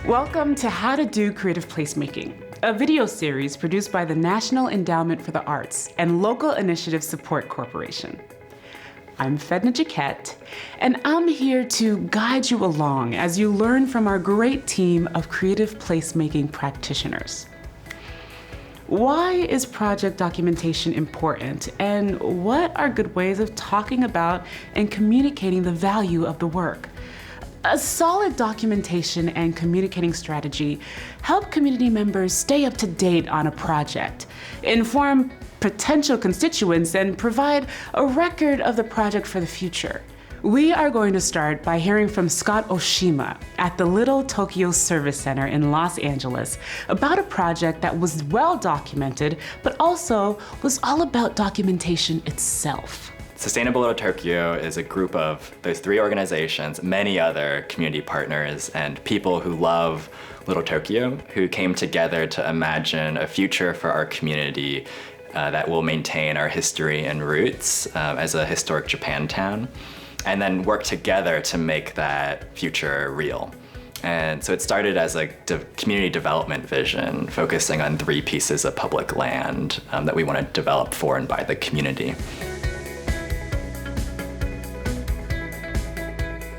Welcome to How to Do Creative Placemaking, a video series produced by the National Endowment for the Arts and Local Initiative Support Corporation. I'm Fedna Jaquette, and I'm here to guide you along as you learn from our great team of creative placemaking practitioners. Why is project documentation important, and what are good ways of talking about and communicating the value of the work? A solid documentation and communicating strategy help community members stay up to date on a project, inform potential constituents, and provide a record of the project for the future. We are going to start by hearing from Scott Oshima at the Little Tokyo Service Center in Los Angeles about a project that was well documented, but also was all about documentation itself. Sustainable Little Tokyo is a group of those three organizations, many other community partners, and people who love Little Tokyo, who came together to imagine a future for our community that will maintain our history and roots as a historic Japantown, and then work together to make that future real. And so it started as a community development vision, focusing on 3 pieces of public land that we want to develop for and by the community.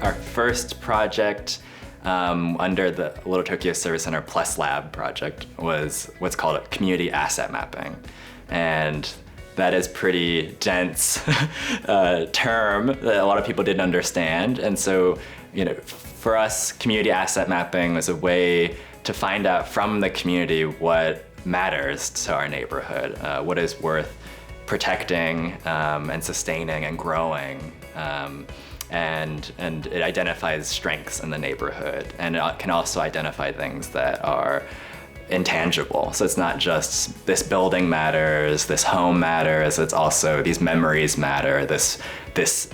Our first project under the Little Tokyo Service Center Plus Lab project was what's called a community asset mapping. And that is pretty dense term that a lot of people didn't understand. And so, for us, community asset mapping was a way to find out from the community what matters to our neighborhood, what is worth protecting and sustaining and growing. And it identifies strengths in the neighborhood, and it can also identify things that are intangible. So it's not just this building matters, this home matters, it's also these memories matter, this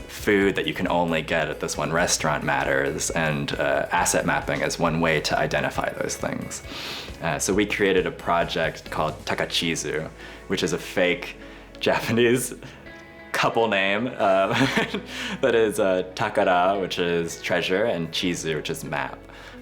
food that you can only get at this one restaurant matters, and asset mapping is one way to identify those things. So we created a project called Takachizu, which is a fake Japanese couple name that is Takara, which is treasure, and Chizu, which is map.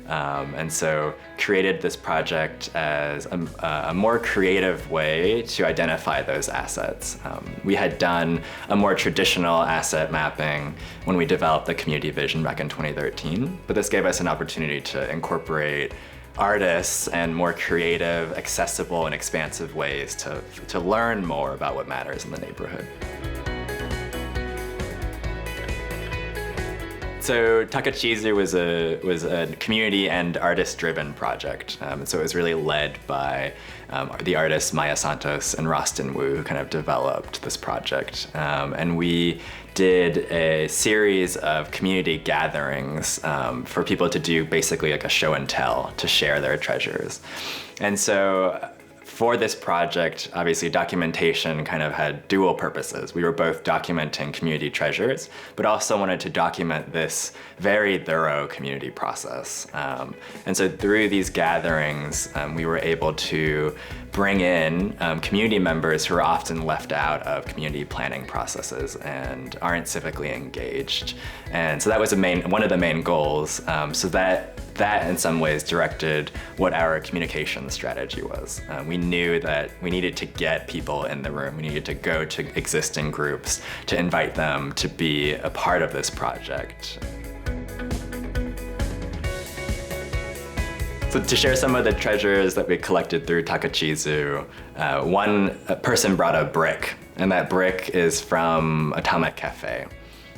And so created this project as a more creative way to identify those assets. We had done a more traditional asset mapping when we developed the community vision back in 2013, but this gave us an opportunity to incorporate artists and more creative, accessible, and expansive ways to learn more about what matters in the neighborhood. So Takachizu was a community and artist-driven project. So it was really led by the artists Maya Santos and Rostin Wu, who kind of developed this project. And we did a series of community gatherings for people to do basically like a show and tell, to share their treasures. And so for this project, obviously documentation kind of had dual purposes. We were both documenting community treasures, but also wanted to document this very thorough community process. And so through these gatherings, we were able to bring in community members who are often left out of community planning processes and aren't civically engaged. And so that was one of the main goals. So that in some ways directed what our communication strategy was. We knew that we needed to get people in the room. We needed to go to existing groups to invite them to be a part of this project. So to share some of the treasures that we collected through Takachizu, one person brought a brick, and that brick is from Atomic Cafe.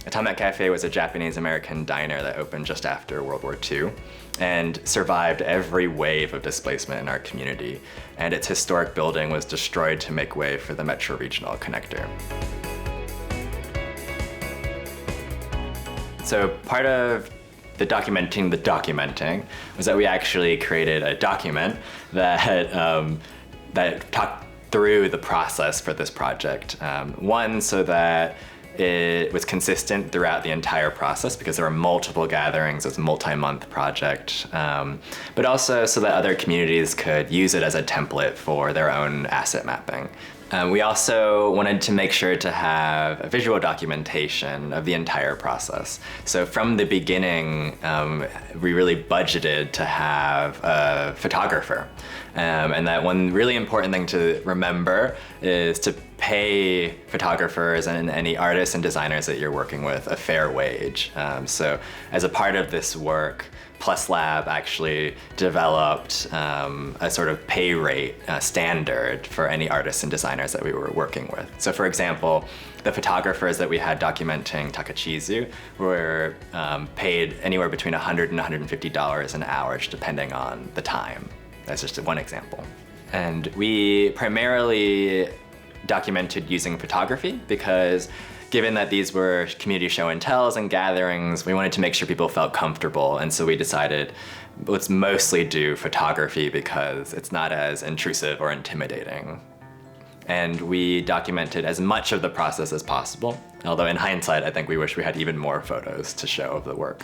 Atomic Cafe was a Japanese-American diner that opened just after World War II and survived every wave of displacement in our community. And its historic building was destroyed to make way for the Metro Regional Connector. So part of the documenting was that we actually created a document that talked through the process for this project. One, so that it was consistent throughout the entire process because there were multiple gatherings. It's a multi-month project, but also so that other communities could use it as a template for their own asset mapping. We also wanted to make sure to have a visual documentation of the entire process. So from the beginning, we really budgeted to have a photographer. And that one really important thing to remember is to pay photographers and any artists and designers that you're working with a fair wage. So as a part of this work, Plus Lab actually developed a sort of pay rate standard for any artists and designers that we were working with. So for example, the photographers that we had documenting Takachizu were paid anywhere between $100 and $150 an hour, depending on the time. That's just one example. And we primarily documented using photography because given that these were community show and tells and gatherings, we wanted to make sure people felt comfortable. And so we decided, let's mostly do photography because it's not as intrusive or intimidating. And we documented as much of the process as possible. Although in hindsight, I think we wish we had even more photos to show of the work.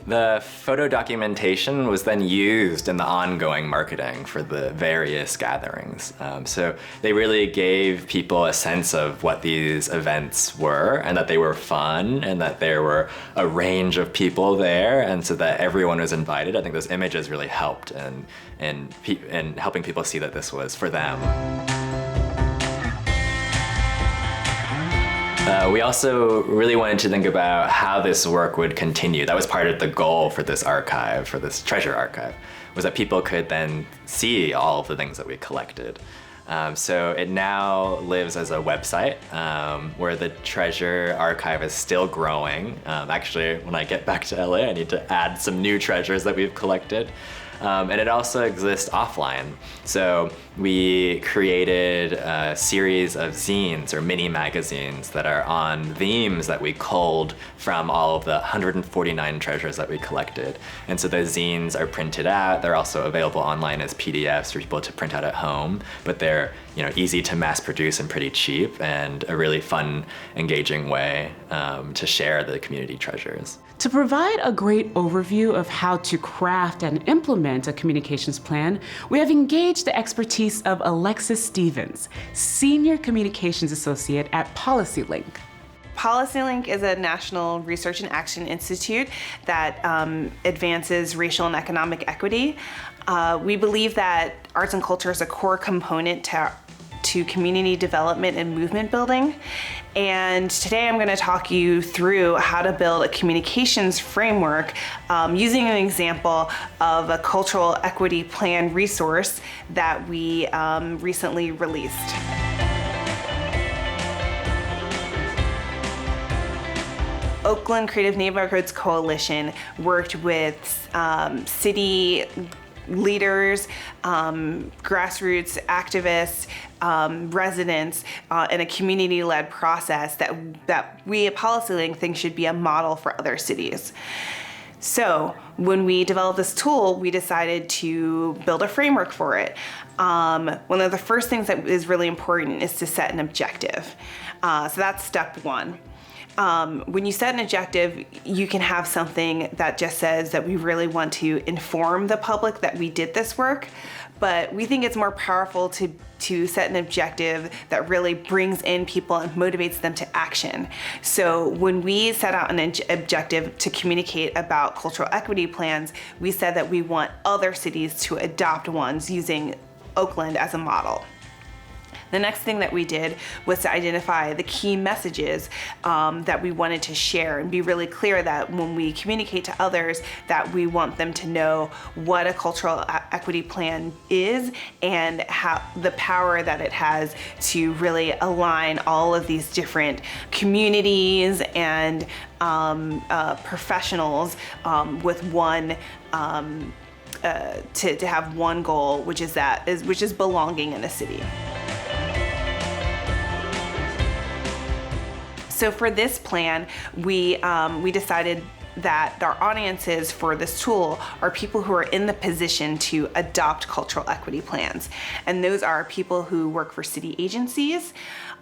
The photo documentation was then used in the ongoing marketing for the various gatherings. So they really gave people a sense of what these events were and that they were fun and that there were a range of people there and so that everyone was invited. I think those images really helped in helping people see that this was for them. We also really wanted to think about how this work would continue. That was part of the goal for this archive, for this treasure archive, was that people could then see all of the things that we collected. So it now lives as a website where the treasure archive is still growing. Actually, when I get back to LA, I need to add some new treasures that we've collected. And it also exists offline. So we created a series of zines or mini magazines that are on themes that we culled from all of the 149 treasures that we collected. And so those zines are printed out. They're also available online as PDFs for people to print out at home, but they're easy to mass produce and pretty cheap and a really fun, engaging way to share the community treasures. To provide a great overview of how to craft and implement a communications plan, we have engaged the expertise of Alexis Stevens, Senior Communications Associate at PolicyLink. PolicyLink is a national research and action institute that advances racial and economic equity. We believe that arts and culture is a core component to community development and movement building. And today I'm going to talk you through how to build a communications framework using an example of a cultural equity plan resource that we recently released. Oakland Creative Neighborhoods Coalition worked with city leaders, grassroots activists, residents in a community-led process that we at PolicyLink think should be a model for other cities. So when we developed this tool, we decided to build a framework for it. One of the first things that is really important is to set an objective. So that's step one. When you set an objective, you can have something that just says that we really want to inform the public that we did this work, but we think it's more powerful to set an objective that really brings in people and motivates them to action. So when we set out an objective to communicate about cultural equity plans, we said that we want other cities to adopt ones using Oakland as a model. The next thing that we did was to identify the key messages that we wanted to share and be really clear that when we communicate to others that we want them to know what a cultural equity plan is and how the power that it has to really align all of these different communities and professionals with one to have one goal, which is belonging in a city. So for this plan, we decided that our audiences for this tool are people who are in the position to adopt cultural equity plans. And those are people who work for city agencies.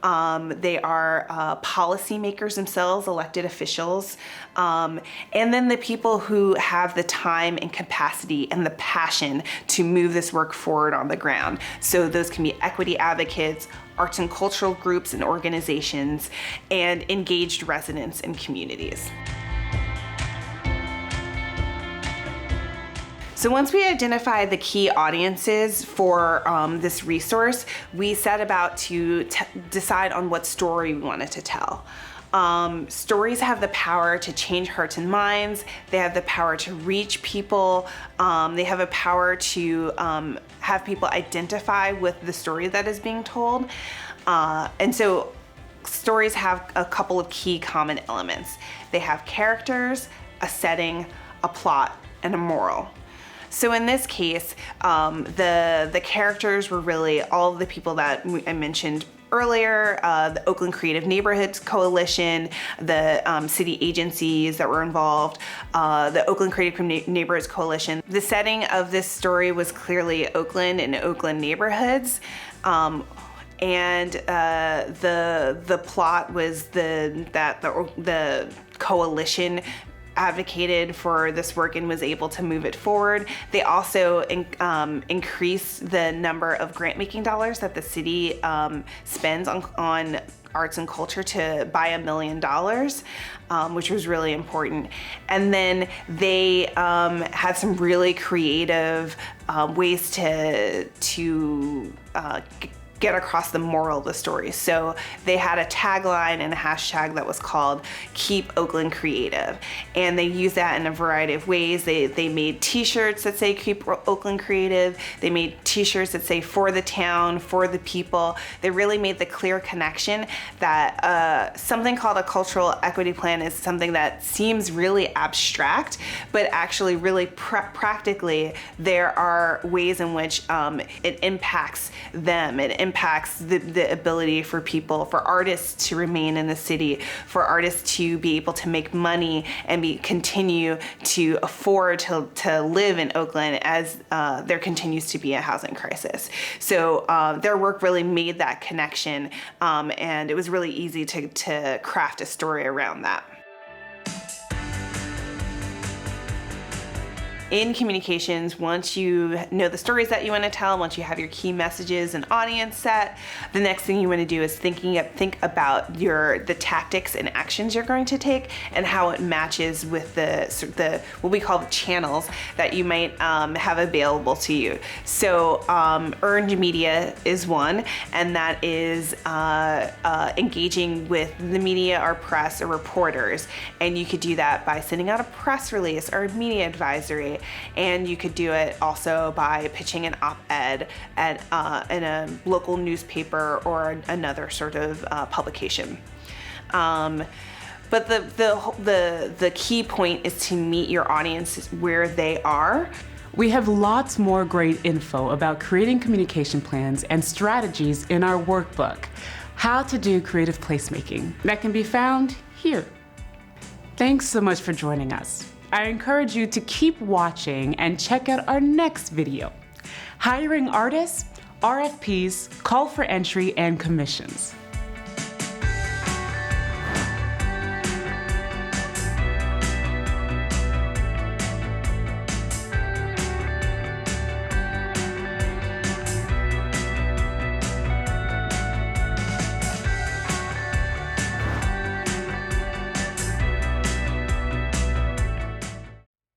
They are policymakers themselves, elected officials, and then the people who have the time and capacity and the passion to move this work forward on the ground. So those can be equity advocates, arts and cultural groups and organizations, and engaged residents and communities. So once we identified the key audiences for this resource, we set about to decide on what story we wanted to tell. Stories have the power to change hearts and minds. They have the power to reach people. They have a power to have people identify with the story that is being told. And so stories have a couple of key common elements. They have characters, a setting, a plot, and a moral. So in this case, the characters were really all of the people that I mentioned earlier, the Oakland Creative Neighborhoods Coalition, the city agencies that were involved, the Oakland Creative Neighborhoods Coalition. The setting of this story was clearly Oakland and Oakland neighborhoods. And the plot was the coalition advocated for this work and was able to move it forward. They also increased the number of grant-making dollars that the city spends on arts and culture to by $1 million, which was really important. And then they had some really creative ways to get across the moral of the story. So they had a tagline and a hashtag that was called Keep Oakland Creative. And they used that in a variety of ways. They made t-shirts that say Keep Oakland Creative. They made t-shirts that say for the town, for the people. They really made the clear connection that something called a cultural equity plan is something that seems really abstract, but actually really practically there are ways in which it impacts them. It impacts the ability for people, for artists to remain in the city, for artists to be able to make money and continue to afford to live in Oakland as there continues to be a housing crisis. So their work really made that connection, and it was really easy to craft a story around that. In communications, once you know the stories that you want to tell, once you have your key messages and audience set, the next thing you want to do is think about the tactics and actions you're going to take and how it matches with the what we call the channels that you might have available to you. So earned media is one, and that is engaging with the media or press or reporters. And you could do that by sending out a press release or a media advisory. And you could do it also by pitching an op-ed in a local newspaper or another sort of publication. But the key point is to meet your audience where they are. We have lots more great info about creating communication plans and strategies in our workbook, How to Do Creative Placemaking, that can be found here. Thanks so much for joining us. I encourage you to keep watching and check out our next video, Hiring Artists, RFPs, Call for Entry, and Commissions.